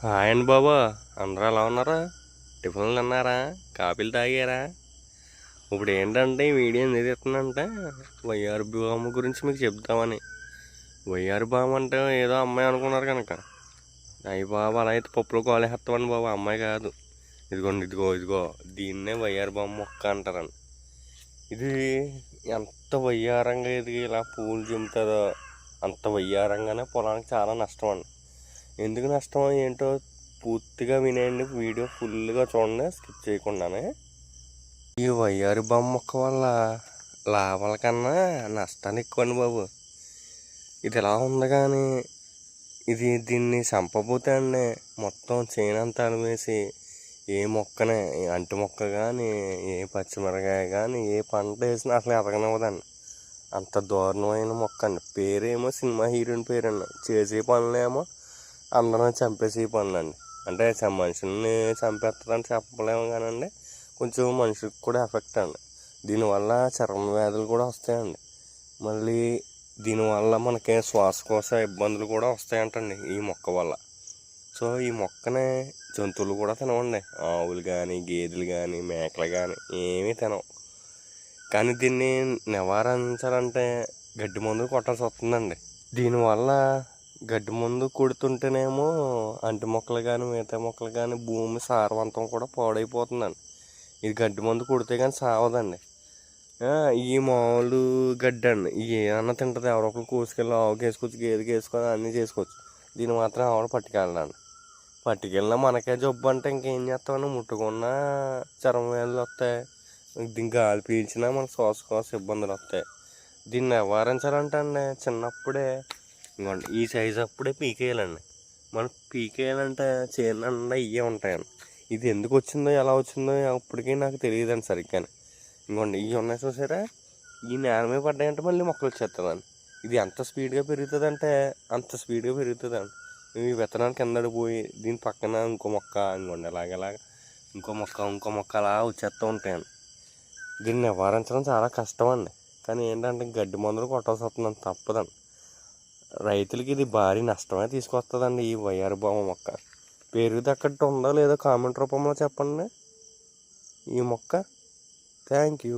Hi అండి బాబు. అందరూ ఎలా ఉన్నారు? టిఫిన్లు తిన్నారా? కాఫీలు తాగారా? ఇప్పుడు ఏంటంటే ఈ వీడియో ఎందుకు తీస్తున్నానంటే వయ్యారి బామ్మ గురించి మీకు చెప్తామని. వయ్యారి బామ్మ అంటే ఏదో అమ్మాయి అనుకున్నారు కనుక అయ్యి బాబు అలా అయితే పప్పులో కోలేస్తామని బాబు, అమ్మాయి కాదు. ఇదిగోండి, ఇదిగో ఇదిగో దీన్నే వయ్యారి బామ్మ మొక్క అంటారండి. ఇది ఎంత వయ్యారంగా ఎదిగి ఇలా పూలు చింపుతుందో అంత వయ్యారంగానే పొలానికి చాలా నష్టం అండి. ఎందుకు నష్టం ఏంటో పూర్తిగా వినేయండి, వీడియో ఫుల్గా చూడండి, స్కిప్ చేయకుండానే. ఈ వయ్యారి బొమ్మ మొక్క వల్ల లాభాల కన్నా నష్టాలు ఎక్కువండి బాబు. ఇది ఎలా ఉంది కానీ దీన్ని చంపబోతే అండి మొత్తం చేనంతా వేసి ఏ మొక్కనే, అంటి మొక్క కానీ ఏ పచ్చిమిరకాయ కానీ ఏ పంట వేసినా అసలు ఎదగనివ్వదండి. అంత దారుణమైన మొక్క అండి. పేరేమో సినిమా హీరోయిన్ పేరండి, చేసే పనులేమో అందరం చంపేసి పనులండి. అంటే మనుషుల్ని చంపేస్తుందని చెప్పలేము కానండి, కొంచెం మనుషులకు కూడా ఎఫెక్ట్ అండి. దీనివల్ల చర్మ వ్యాధులు కూడా వస్తాయండి. మళ్ళీ దీనివల్ల మనకి శ్వాసకోశ ఇబ్బందులు కూడా వస్తాయంటండి ఈ మొక్క వల్ల. సో ఈ మొక్కనే జంతువులు కూడా తినవండి. ఆవులు కానీ గేదెలు కానీ మేకలు కానీ ఏమీ తినవు. కానీ దీన్ని నివారించాలంటే గడ్డి మందు కొట్టాల్సి వస్తుందండి. దీనివల్ల గడ్డి మందు కొడుతుంటేనేమో అంటి మొక్కలు కానీ మిగతా మొక్కలు కానీ భూమి సారవంతం కూడా పాడైపోతుందండి. ఇది గడ్డి మందు కొడితే కానీ సావదండి. ఈ మామూలు గడ్డి అండి, ఏమన్నా తింటుంది. ఎవరో ఒకరు కోసుకెళ్ళి ఆవుకి వేసుకోవచ్చు, గేదెకి వేసుకొని అన్నీ చేసుకోవచ్చు. దీన్ని మాత్రం ఆవిడ పట్టుకెళ్ళండి. పట్టుకెళ్ళినా మనకే జబ్బు అంటే ఇంకేం చేస్తామని, ముట్టుకున్నా చర్మ వ్యాధులు వస్తాయి. దీన్ని గాలి పీల్చినా మనకు శ్వాసకోశ ఇబ్బందులు వస్తాయి. దీన్ని నివారించాలంటే అండి చిన్నప్పుడే ఇంకోండి ఈ సైజు అప్పుడే పీకేయాలండి. మనం పీకేయాలంటే చేనండా ఇవే ఉంటాయండి. ఇది ఎందుకు వచ్చిందో ఎలా వచ్చిందో అప్పటికీ నాకు తెలియదండి సరిగ్గా. ఇంకోండి ఇవి ఉన్నాయి చూసారా, ఈ నేల మీద పడ్డాయంటే మళ్ళీ మొక్కలు వచ్చేస్తుందండి. ఇది ఎంత స్పీడ్గా పెరుగుతుంది అంటే అంత స్పీడ్గా పెరుగుతుందండి. ఈ విత్తనాలు కింద పోయి దీని పక్కన ఇంకో మొక్క, ఇంకోండి ఇలాగ ఇంకో మొక్క అలా వచ్చేస్తూ ఉంటాయండి. దీన్ని నివారించడం చాలా కష్టం అండి. కానీ ఏంటంటే గడ్డి మందులు కొట్టాల్సి వస్తుందని తప్పదండి. రైతులకి ఇది భారీ నష్టమే తీసుకొస్తుందండి ఈ వయ్యారి బొమ్మ మొక్క. పేరుకు తగ్గట్టు ఉందో లేదో కామెంట్ రూపంలో చెప్పండి ఈ మొక్క. Thank you.